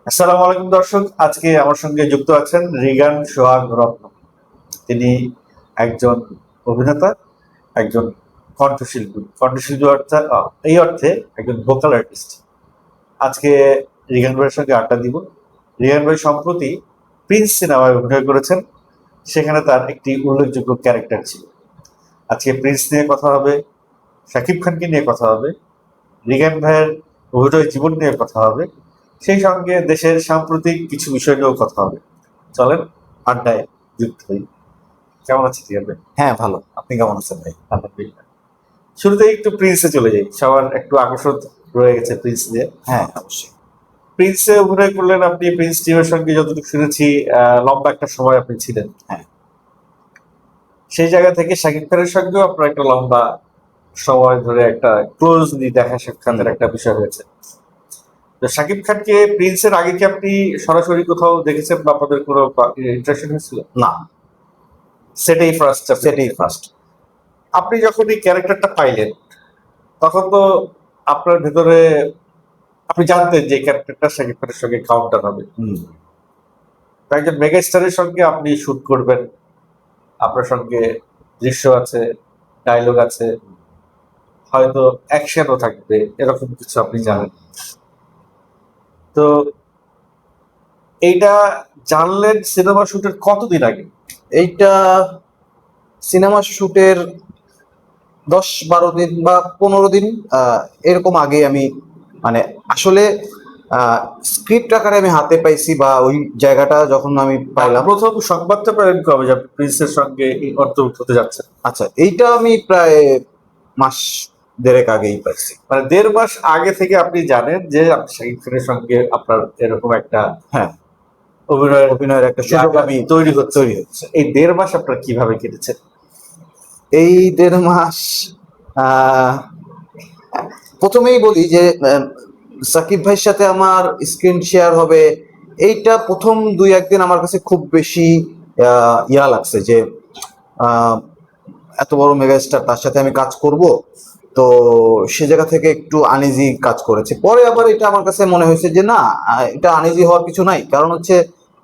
আসসালামু আলাইকুম দর্শক, আজকে আমার সঙ্গে যুক্ত আছেন রিগান সোহাগ রত্ন। তিনি একজন অভিনেতা, একজন কণ্ঠশিল্পী এই অর্থে একজন ভোকাল আর্টিস্ট। আজকে রিগান ভাইয়ের সঙ্গে আড্ডা দিব। রিগান ভাই সম্প্রতি প্রিন্স সিনেমায় অভিনয় করেছেন, সেখানে তার একটি উল্লেখযোগ্য ক্যারেক্টার ছিল। আজকে প্রিন্স নিয়ে কথা হবে, শাকিব খানকে নিয়ে কথা হবে, রিগান ভাইয়ের অভিনয় জীবন নিয়ে কথা হবে, সেই সঙ্গে দেশের সাম্প্রতিক কিছু বিষয় নিয়েও কথা হবে। চলেন আড্ডায় যুক্ত হই। কেমন আছে রিগান ভাই? হ্যাঁ, ভালো। আপনি কেমন আছেন ভাই? আলহামদুলিল্লাহ। শুরুতেই একটু প্রিন্সে চলে যাই, সবার একটু আকর্ষণ রয়ে গেছে প্রিন্স নিয়ে। হ্যাঁ, অবশ্যই। প্রিন্সে অভিনয় করলেন আপনি, প্রিন্স টিমের সঙ্গে যতটুকু শুনেছি লম্বা একটা সময় আপনি ছিলেন। হ্যাঁ। সেই জায়গা থেকে শাকিব খানের সঙ্গেও আপনার একটা লম্বা সময় ধরে একটা ক্লোজলি দেখা সাক্ষাতের একটা বিষয় হয়েছে। তো শাকিব খানকে প্রিন্সের আগে কি আপনি সরাসরি কোথাও দেখেছেন বা আপনাদের কোনো ইন্টারেকশন হয়েছিল? না, সেটাই ফার্স্ট। সেটাই ফার্স্ট। আপনি যখন এই ক্যারেক্টারটা পাইলেন, তখন তো আপনার ভেতরে আপনি জানতেন যে ক্যারেক্টারটা শাকিব খানের সঙ্গে কাউন্টার হবে। তো একজন মেগা স্টারের সঙ্গে আপনি শুট করবেন, আপনার সঙ্গে দৃশ্য আছে, ডায়লগ আছে, হয়তো অ্যাকশনও থাকবে, এরকম কিছু আপনি জানেন। তো এইটা জানলেন সিনেমা শুটের কতদিন আগে? এইটা সিনেমা শুটের 10-12 দিন বা 15 দিন এরকম আগে আমি মানে আসলে স্ক্রিপ্ট আকারে আমি হাতে পাইছি, বা ওই জায়গাটা যখন আমি পাইলাম। প্রথম সংবাদটা পেলেন কবে যে আপনি প্রিন্সের সঙ্গে এই অন্তর্ভুক্ত হতে যাচ্ছেন? আচ্ছা, এইটা আমি প্রায় মাস দেড়েক আগেই পাইছি। মানে 1.5 মাস আগে থেকে আপনি জানেন যে আপনি শাকিব খানের সঙ্গে আপনার এরকম একটা হ্যাঁ, অভিনয়ের একটা সুযোগ আমি তৈরি হচ্ছে। তৈরি হচ্ছে। এই 1.5 মাস আপনার কিভাবে কেটেছে? এই 1.5 মাস আহ প্রথমেই বলি যে সাকিব ভাইয়ের সাথে আমার স্ক্রিন শেয়ার হবে, এইটা প্রথম 2-1 দিন আমার কাছে খুব বেশি ইয়া লাগছে যে আহ, এত বড় মেগাস্টার, তার সাথে আমি কাজ করব। তো সে জায়গা থেকে একটু আনইজি কাজ করেছে। পরে আবার এটা আমার কাছে মনে হয়েছে যে না, এটা আনইজি হওয়ার কিছু নাই, কারণ হচ্ছে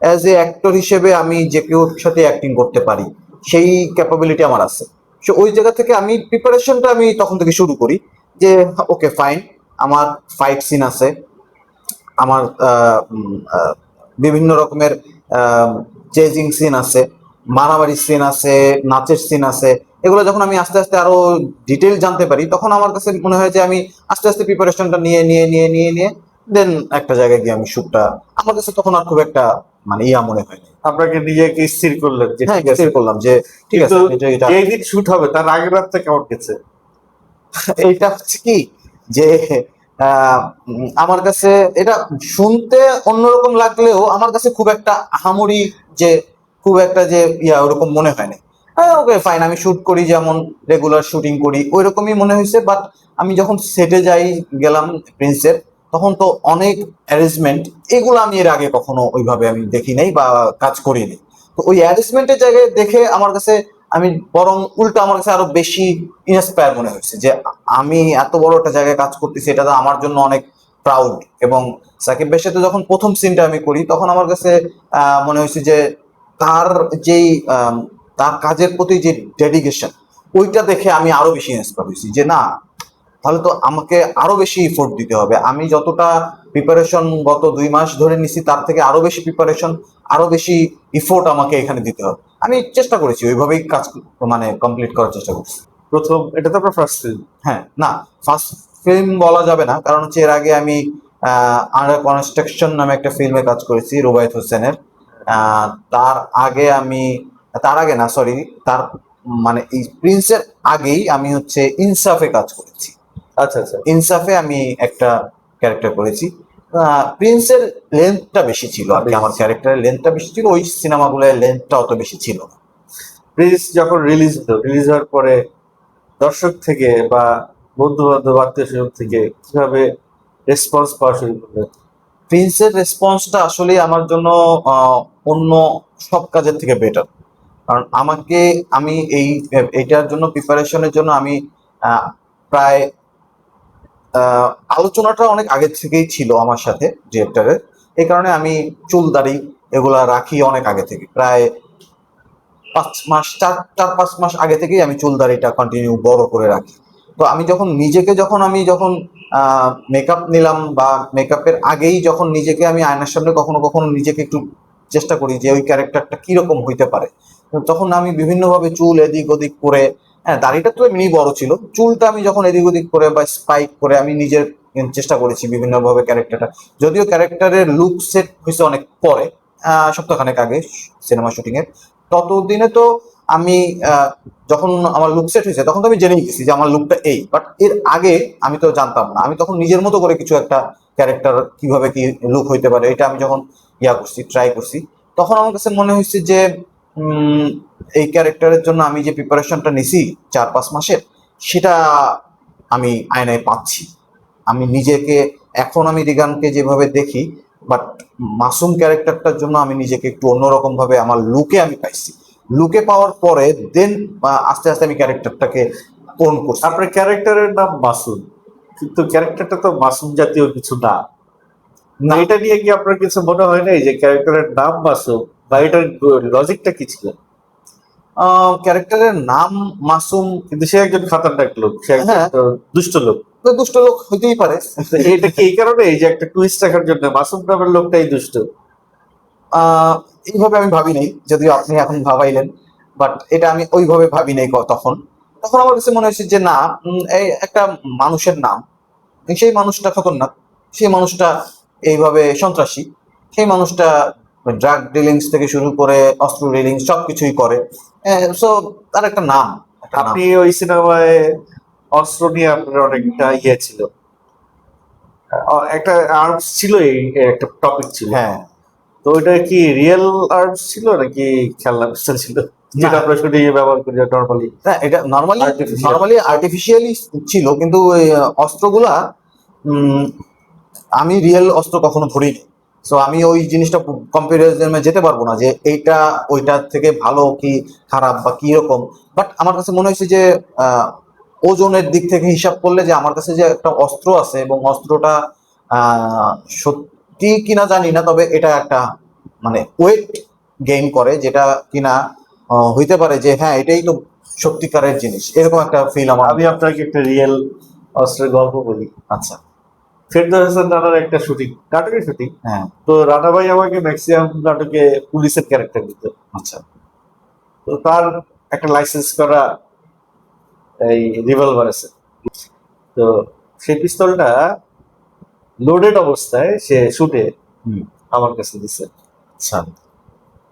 অ্যাজ এ অ্যাক্টর হিসেবে আমি যে কেউর সাথে অ্যাক্টিং করতে পারি, সেই ক্যাপাবিলিটি আমার আছে। সো ওই জায়গা থেকে আমি প্রিপারেশনটা আমি তখন থেকে শুরু করি যে ওকে ফাইন, আমার ফাইট সিন আছে, আমার বিভিন্ন রকমের চেজিং সিন আছে, মারামারি সিন আছে, নাচের সিন আছে। এগুলো যখন আমি আস্তে আস্তে আরো ডিটেল জানতে পারি, তখন আমার কাছে মনে হয় যে আমি আস্তে আস্তে প্রিপারেশনটা নিয়ে দেন একটা জায়গায় গিয়ে আমি শুটটা, আমার কাছে তখন আর খুব একটা মানে ইয়া মনে হয়নি। আপনাকে নিজেকে স্থির করলেন যে হ্যাঁ, ঠিক আছে। স্থির করলাম যে ঠিক আছে, কিন্তু যেই দিন শুট হবে তার আগের রাতটা কেমন গেছে? এইটা হচ্ছে কি যে আমার কাছে এটা শুনতে অন্যরকম লাগলেও আমার কাছে খুব একটা আহামরি যে খুব একটা যে ওরকম মনে হয় না। হ্যাঁ, ওকে ফাইন, আমি শুট করি যেমন রেগুলার শুটিং করি ওই রকমই মনে হয়েছে। বাট আমি যখন সেটে গেলাম প্রিন্সের, তখন তো অনেক অ্যারেঞ্জমেন্ট, এগুলো আমি এর আগে কখনো ওইভাবে আমি দেখি নাই বা কাজ করিনি। তো ওই অ্যারেঞ্জমেন্টের জায়গায় দেখে আমার কাছে আমি বরং উল্টো আমার কাছে আরো বেশি ইন্সপায়ার মনে হয়েছে যে আমি এত বড় একটা জায়গায় কাজ করতেছি, এটা তো আমার জন্য অনেক প্রাউড। এবং সাকিব ভাইয়ের সাথে যখন প্রথম সিনটা আমি করি, তখন আমার কাছে মনে হয়েছে যে তার যেই তার কাজের প্রতি যে ডেডিকেশন, ওইটা দেখে আমি আরো বেশি ইন্সপায়ার হয়েছি যে না, তাহলে তো আমাকে আরো বেশি এফোর্ট দিতে হবে। আমি যতটা প্রিপারেশন গত 2 মাস ধরে নিছি, তার থেকে আরো বেশি প্রিপারেশন, আরো বেশি এফোর্ট আমাকে এখানে দিতে হবে। আমি চেষ্টা করেছি ওইভাবেই কাজ মানে কমপ্লিট করার চেষ্টা করছি। প্রথম এটা তো আপনার ফার্স্ট ফিল্ম। হ্যাঁ, না, ফার্স্ট ফিল্ম বলা যাবে না, কারণ হচ্ছে এর আগে আমি আন্ডার কনস্ট্রাকশন নামে একটা ফিল্মে কাজ করেছি রুবায়েত হোসেনের। আহ, তার আগে আমি তার আগে না, সরি, তার মানে এই প্রিন্সের আগেই আমি হচ্ছে ইনসাফে কাজ করেছি। আচ্ছা আচ্ছা। ইনসাফে আমি একটা ক্যারেক্টার করেছি। প্রিন্সের লেন্থটা বেশি ছিল আর কি, আমার ক্যারেক্টারের লেন্থটা বেশি ছিল, ওই সিনেমাগুলোর লেন্থটা অত বেশি ছিল না। প্রিন্স যখন রিলিজ হওয়ার পরে দর্শক থেকে বা বন্ধু বান্ধব আত্মীয় স্বজন থেকে কিভাবে রেসপন্স পাওয়া শুরু করলেন? প্রিন্সের রেসপন্সটা আসলে আমার জন্য অন্য সব কাজের থেকে বেটার। কারণ আমি এইটার জন্য প্রিপারেশনের জন্য আমি আহ, প্রায় আলোচনাটা অনেক আগে থেকেই ছিল আমার সাথে ডিরেক্টরের, এই কারণে আমি চুল দাড়ি এগুলা রাখি অনেক আগে থেকে, প্রায় 5 মাস, 4-5 মাস আগে থেকেই আমি চুল দাড়িটা কন্টিনিউ বড় করে রাখি। তো আমি যখন নিজেকে যখন মেকআপ নিলাম বা মেকআপের আগেই যখন নিজেকে আমি আয়নার সামনে কখনো কখনো নিজেকে একটু চেষ্টা করি যে ওই ক্যারেক্টারটা কিরকম হইতে পারে, তখন আমি বিভিন্নভাবে চুল এদিক ওদিক করে, হ্যাঁ দাড়িটা তো এমনি বড় ছিল, চুলটা আমি যখন এদিক ওদিক করে বা স্পাইক করে আমি নিজের চেষ্টা করেছি বিভিন্নভাবে ক্যারেক্টারটা, যদিও ক্যারেক্টারের লুক সেট হয়েছে অনেক পরে, সপ্তাহখানেক আগে সিনেমা শুটিং এর। ততদিনে তো আমি যখন আমার লুক সেট হয়েছে তখন তো আমি জেনেই গেছি যে আমার লুকটা এই, বাট এর আগে আমি তো জানতাম না। আমি তখন নিজের মতো করে কিছু একটা ক্যারেক্টার কিভাবে কি লুক হইতে পারে এটা আমি যখন ট্রাই করছি, তখন আমার কাছে মনে হয়েছে যে উম, এই ক্যারেক্টারের জন্য আমি যে প্রিপারেশনটা নিছি 4-5 মাসের, সেটা আমি আয়নায় পাচ্ছি। আমি নিজেকে, এখন আমি রিগানকে যেভাবে দেখি, বাট মাসুম ক্যারেক্টারটার জন্য আমি নিজেকে একটু অন্যরকম ভাবে আমার লুকে আমি পাইছি। লুকে পাওয়ার পরে দেন আস্তে আস্তে আমি ক্যারেক্টারটাকে ওন করছি। আপনার ক্যারেক্টারের নাম মাসুম, কিন্তু ক্যারেক্টারটা তো মাসুম জাতীয় কিছু না। না, এটা নিয়ে কি আপনার কিছু মনে হয় নাই যে ক্যারেক্টারের নাম মাসুম, বা এটার লজিকটা কি ছিল? ক্যারেক্টারের নাম মাসুম, কিন্তু সে একজন খাতারনাক লোক, সে একজন হ্যাঁ। দুষ্ট লোক। তো দুষ্ট লোক হইতেই পারে। তো এটা কি এই কারণে যে একটা টুইস্ট রাখার জন্য মাসুম নামের লোকটাই দুষ্ট? এইভাবে আমি ভাবি নাই, যদিও আপনি এখন ভাবাইলেন, বাট এটা আমি ওইভাবে ভাবি নাই তখন। তখন আমার কাছে মনে হয়েছে যে না, এই একটা মানুষের নাম, সেই মানুষটা খতরনাক, সেই মানুষটা এইভাবে সন্ত্রাসী, সেই মানুষটা ড্রাগ ডিলিংস থেকে শুরু করে অস্ত্র ডিলিংস সবকিছুই করে। সো তার একটা নাম, একটা নাম। আপনি ওই সিনেমায় অস্ত্র নিয়ে আপনার অনেকটা ইয়ে ছিল, একটা আর্মস ছিল, এই একটা টপিক ছিল। হ্যাঁ, তো ওইটা কি রিয়েল আর্মস ছিল নাকি খেলনা পিস্তল ছিল, যেটা আমরা শুধু ব্যবহার করি নর্মালি? না এটা Artificial. আর্টিফিশিয়ালি ছিল, কিন্তু ওই অস্ত্রগুলা উম, আমি রিয়েল অস্ত্র কখনো ধরিনি। সো আমি ওই জিনিসটা কম্পারিজনে যেতে পারবো না যে এইটা ওইটার থেকে ভালো কি খারাপ বা কি রকম। বাট আমার কাছে মনে হয়েছে যে ওজনের দিক থেকে হিসাব করলে যে আমার কাছে যে একটা অস্ত্র আছে এবং অস্ত্রটা আহ, সত্যি কিনা জানি না, তবে এটা একটা মানে ওয়েট গেইন করে, যেটা কিনা হইতে পারে যে হ্যাঁ এটাই তো সত্যিকারের জিনিস, এরকম একটা ফিল আমার। আমি আপনাকে একটা রিয়েল অস্ত্রের গল্প বলি। আচ্ছা। ফেরদৌস হাসান রানার একটা শুটিং, নাটকের শুটিং। হ্যাঁ। তো রানা ভাই আমাকে ম্যাক্সিমাম নাটকে পুলিশের ক্যারেক্টার দিত। আচ্ছা। তো তার একটা লাইসেন্স করা এই রিভলভার আছে। তো সেই পিস্তলটা লোডেড অবস্থায় সে শুটে হুম। আমার কাছে দিছে। আচ্ছা।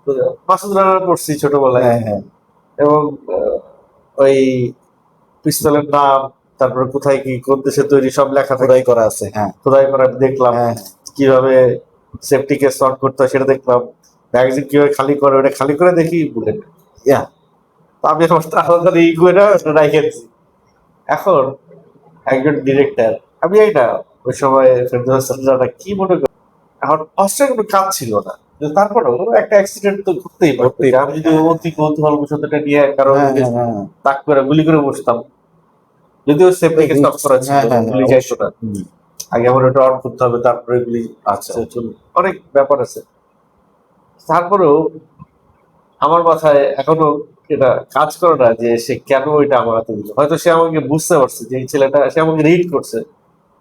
তো মাসুদ রানা পড়ছি ছোটবেলায়, হ্যাঁ হ্যাঁ এবং ওই পিস্তলের নাম, তারপরে কোথায় কি কোন দেশে তৈরি সব লেখা থাকে, খোদাই করা আছে। হ্যাঁ খোদাই করা দেখলাম। হ্যাঁ কিভাবে সেফটিকে সলভ করতে হয় সেটা দেখলাম। ম্যাগাজিন কিভাবে খালি করে, ওটা খালি করে দেখি বুলেট। ইয়া আমি আমার আলাদা ই করে রাইখে দিছি। এখন একজন ডিরেক্টর, আমি এই না ওই সময় ফেরদৌস হাসান রানা কি মনে করি, এখন অস্ট্রের কোনো কাজ ছিল না, কিন্তু তারপরেও একটা অ্যাক্সিডেন্ট তো ঘটতেই পারতো। আমি যদি অতি কৌতূহল বসতটা নিয়ে কারো তাক করে গুলি করে বসতাম, যদিও সেফটিকে স্টপ করা ছিল, গুলি যাইতো না। আগে আমার ওটা অন করতে হবে, তারপরে গুলি। আচ্ছা। চলবে, অনেক ব্যাপার আছে। তারপরেও আমার মাথায় এখনো এটা কাজ করে না যে সে কেন এটা আমার হাতে দিল। হয়তো সে আমাকে বুঝতে পারছে যে এই ছেলেটা, সে আমাকে রিড করছে,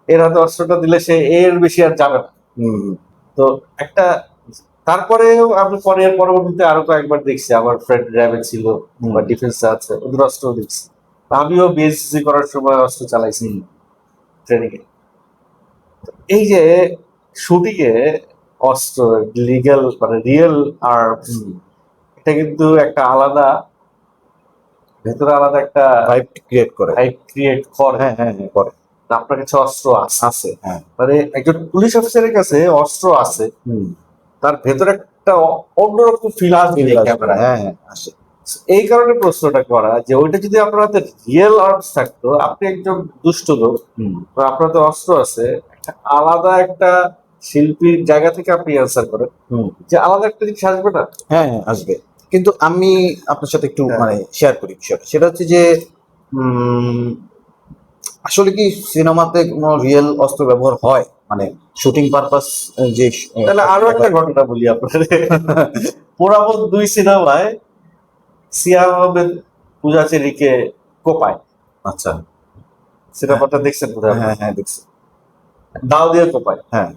এর হাতে অস্ত্রটা দিলে সে এর বেশি আর যাবে না। তো একটা, তারপরেও আমি পরবর্তীতে আরো কয়েকবার দেখছি, আমার ফ্রেন্ড র্যাবে ছিল বা ডিফেন্সে আছে, ওদের অস্ত্র দেখছি। আমিও বিএসসি করার সময় অস্ত্র চালাইছি ট্রেনিং এ। এই যে শুটিং এ অস্ত্র, লিগ্যাল মানে রিয়েল আর্মস, এটা কিন্তু একটা আলাদা, ভেতরে আলাদা একটা ভাইব ক্রিয়েট করে। হ্যাঁ হ্যাঁ হ্যাঁ করে। আপনার কাছে অস্ত্র আছে, হ্যাঁ, মানে একজন পুলিশ অফিসারের কাছে অস্ত্র আছে, তার ভেতরে একটা অন্যরকম ফিল আসবে ক্যামেরা। হ্যাঁ হ্যাঁ আসে। এই কারণে প্রশ্নটা করা যে ওইটা যদি আপনার হাতে রিয়েল আর্মস থাকতো, আপনি একজন দুষ্ট লোক, আপনার হাতে অস্ত্র আছে, একটা আলাদা একটা শিল্পীর জায়গা থেকে আপনি অ্যান্সার করেন যে আলাদা একটা জিনিস আসবে না? হ্যাঁ হ্যাঁ আসবে। কিন্তু আমি আপনার সাথে একটু হ্যাঁ। মানে শেয়ার করি বিষয়টা, সেটা হচ্ছে যে আসলে কি সিনেমাতে কোনো রিয়েল অস্ত্র ব্যবহার হয়? মানে শুটিং পারপাস যে তাহলে আরো একটা ঘটনা বলি আপনাদের। পোড়ামত 2 সিনেমায় সিয়াম আহমেদ পূজা চেরিকে কোপায়। আচ্ছা, সিনেমাটা দেখছেন বোধহয় হ্যাঁ আপনারা? হ্যাঁ দেখছি। দাও দিয়ে কোপায়। হ্যাঁ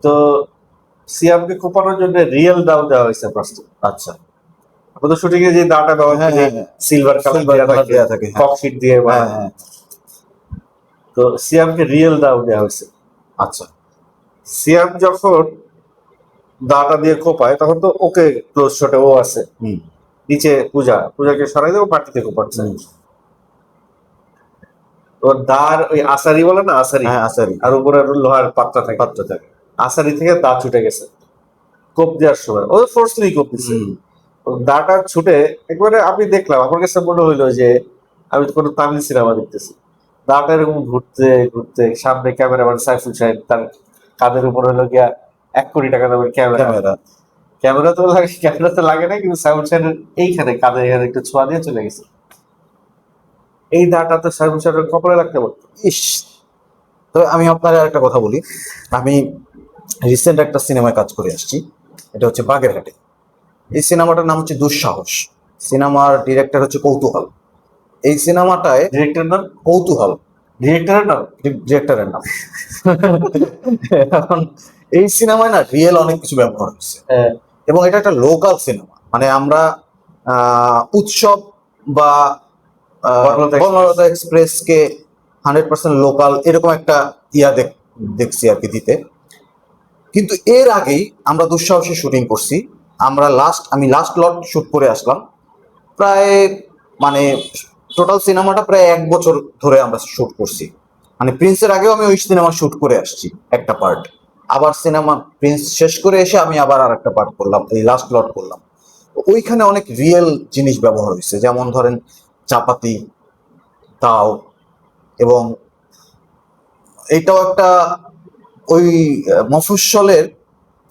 তো সিয়ামকে কোপানোর জন্য রিয়েল দাও দেওয়া হয়েছে প্রস্তুত। আচ্ছা, আমাদের শুটিং এ যে দাটা ব্যবহার হ্যাঁ করি হ্যাঁ হ্যাঁ, সিলভার কালার সিলভার কালার দেওয়া থাকে, হ্যাঁ ককশিট দিয়ে হ্যাঁ বানানো। হ্যাঁ। তো সিয়ামকে রিয়েল দাও দেওয়া হয়েছে। আচ্ছা, সিয়াম যখন দাটা দিয়ে কোপায় তখন তো ওকে ক্লোজ শটে ও আছে, হুম নিচে পূজাকে সরাই দেবো, মাটিতে কোপাচ্ছে। হুম, ওর দার ওই আসারি বলে না, আসারি, হ্যাঁ আসারি আর উপরে আরো লোহার পাত্রা থাকে, পাত্র থাকে। আসারি থেকে দা ছুটে গেছে কোপ দেওয়ার সময়। ও ফোর্সলি কোপ দিচ্ছে। হুম, ও দাটা ছুটে একবারে আমি দেখলাম, আমার কাছে মনে হইলো যে আমি কোনো তামিল সিনেমা দেখতেছি। দাটা এরকম ঘুরতে ঘুরতে সামনে ক্যামেরাম্যান সাইফুল সাহেব, তার কাঁধের উপর হলো গিয়া 1 কোটি টাকা দামের ক্যামেরা। ক্যামেরা। ক্যামেরা তো লাগে না, কিন্তু সাইফুল সাহেবের এইখানে কাঁধে এখানে একটু ছোঁয়া দিয়ে চলে গেছে। এই দাটা তো সাইফুল সাহেবের কপালে লাগতে পারতো। ইস, তবে আমি আপনার একটা কথা বলি। আমি রিসেন্ট একটা সিনেমায় কাজ করে আসছি, এটা হচ্ছে বাগেরহাটে। এই সিনেমাটার নাম হচ্ছে দুঃসাহস। সিনেমার ডিরেক্টর হচ্ছে কৌতূহল। এই সিনেমাটায় ডিরেক্টরের নাম? কৌতূহল ডিরেক্টরের নাম? ডিরেক্টরের নাম। এখন এই সিনেমায় না রিয়েল অনেক কিছু ব্যবহার হচ্ছে, হ্যাঁ। এবং এটা একটা লোকাল সিনেমা। মানে আমরা উৎসব বা বনলতা বনলতা এক্সপ্রেসকে 100% লোকাল এরকম একটা দেখছি আর কি দিতে। কিন্তু এর আগেই আমরা দুঃসাহসী শুটিং করছি। আমি লাস্ট লট শুট করে আসলাম। প্রায় মানে টোটাল সিনেমাটা প্রায় 1 বছর ধরে আমরা শুট করছি। মানে প্রিন্সের আগেও আমি ওই সিনেমা শুট করে আসছি একটা পার্ট। আবার সিনেমা প্রিন্স শেষ করে এসে আমি আবার আর একটা পার্ট করলাম, এই লাস্ট লট করলাম। তো ওইখানে অনেক রিয়েল জিনিস ব্যবহার হয়েছে, যেমন ধরেন চাপাতি, তাও, এবং এইটাও একটা ওই মফস্বলের,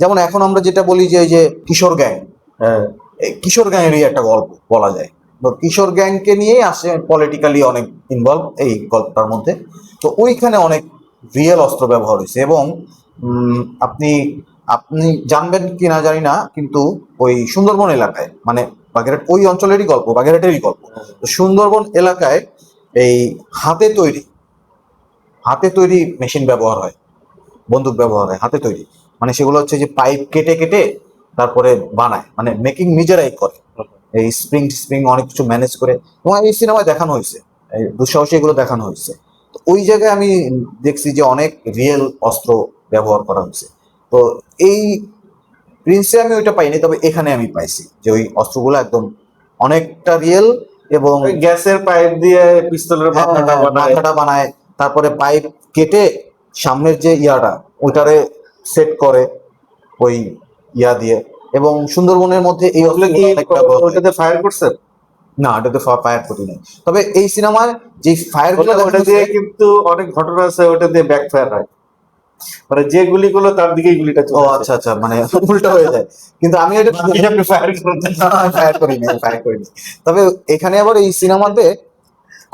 যেমন এখন আমরা যেটা বলি যে এই যে কিশোর গ্যাং, হ্যাঁ। এই কিশোর গ্যাংয়েরই একটা গল্প বলা যায়। তো কিশোর গ্যাংকে নিয়েই আসে, পলিটিক্যালি অনেক ইনভলভ এই গল্পটার মধ্যে। তো ওইখানে অনেক রিয়েল অস্ত্র ব্যবহার হয়েছে। এবং উম, আপনি আপনি জানবেন কি না জানি না, কিন্তু ওই সুন্দরবন এলাকায়, মানে বাগেরহাট ওই অঞ্চলেরই গল্প, বাগেরহাটেরই গল্প। তো সুন্দরবন এলাকায় এই হাতে তৈরি মেশিন ব্যবহার হয়, বন্দুক ব্যবহার হয় হাতে তৈরি। মানে সেগুলো হচ্ছে যে পাইপ কেটে কেটে তারপরে বানায়, মানে মেকিং নিজেরাই করে, এই স্প্রিং অনেক কিছু ম্যানেজ করে। এবং এই সিনেমায় দেখানো হয়েছে, এই দুঃসাহসী এগুলো দেখানো হয়েছে। তো ওই জায়গায় আমি দেখছি যে অনেক রিয়েল অস্ত্র ব্যবহার করা হয়েছে। তো এই প্রিন্সে আমি ওইটা পাইনি, তবে এখানে আমি পাইছি যে ওই অস্ত্রগুলো একদম অনেকটা রিয়েল। এবং ওই গ্যাসের পাইপ দিয়ে পিস্তলের মাথাটা বানায়। মাথাটা বানায়, তারপরে পাইপ কেটে সামনের যে ইয়াটা ওইটারে সেট করে ওই ইয়া দিয়ে। এবং সুন্দরবনের মধ্যে এই ওগুলো কি অনেক ব্যবহার হয়। ওইটাতে ফায়ার করছেন? না, এটাতে ফায়ার করি নাই। তবে এই সিনেমায় যে ফায়ার গুলো ওটা দিয়ে কিন্তু অনেক ঘটনা আছে, ওটা দিয়ে ব্যাক ফায়ার হয়, মানে যে গুলিগুলো তার দিকেই গুলিটা ও চলে আচ্ছা আচ্ছা, মানে উল্টা হয়ে যায়। কিন্তু আমি এটা আপনি ফায়ার করেন। ফায়ার করিনি। তবে এখানে আবার এই সিনেমাতে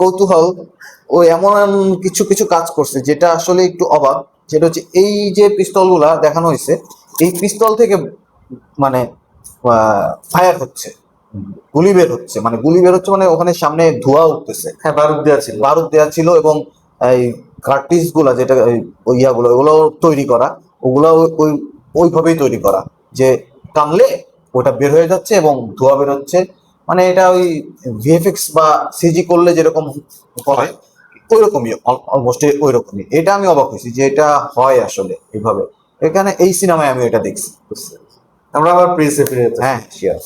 কৌতূহল ও এমন কিছু কিছু কাজ করছে যেটা আসলে একটু অবাক। যেটা হচ্ছে এই যে পিস্তল গুলা দেখানো হয়েছে, এই পিস্তল থেকে মানে ফায়ার হচ্ছে, গুলি বের হচ্ছে, মানে ওখানে সামনে ধোঁয়া উঠতেছে। হ্যাঁ, বারুদ দেওয়া ছিল। বারুদ দেওয়া ছিল, এবং এই কার্টিজ গুলা যেটা ওই ইয়াগুলো ওগুলো তৈরি করা, ওগুলো ওই ওইভাবেই তৈরি করা যে টানলে ওটা বের হয়ে যাচ্ছে এবং ধোঁয়া বের হচ্ছে। মানে এটা ওই ভিএফএক্স বা সিজি করলে যেরকম হয় ওইরকমই, অলমোস্ট ওইরকমই। এটা আমি অবাক হয়েছি যে এটা হয় আসলে এইভাবে। এখানে এই সিনেমায় আমি এটা দেখছি। আমরা আবার প্রিন্সে ফিরে যেতে হ্যাঁ শিওর।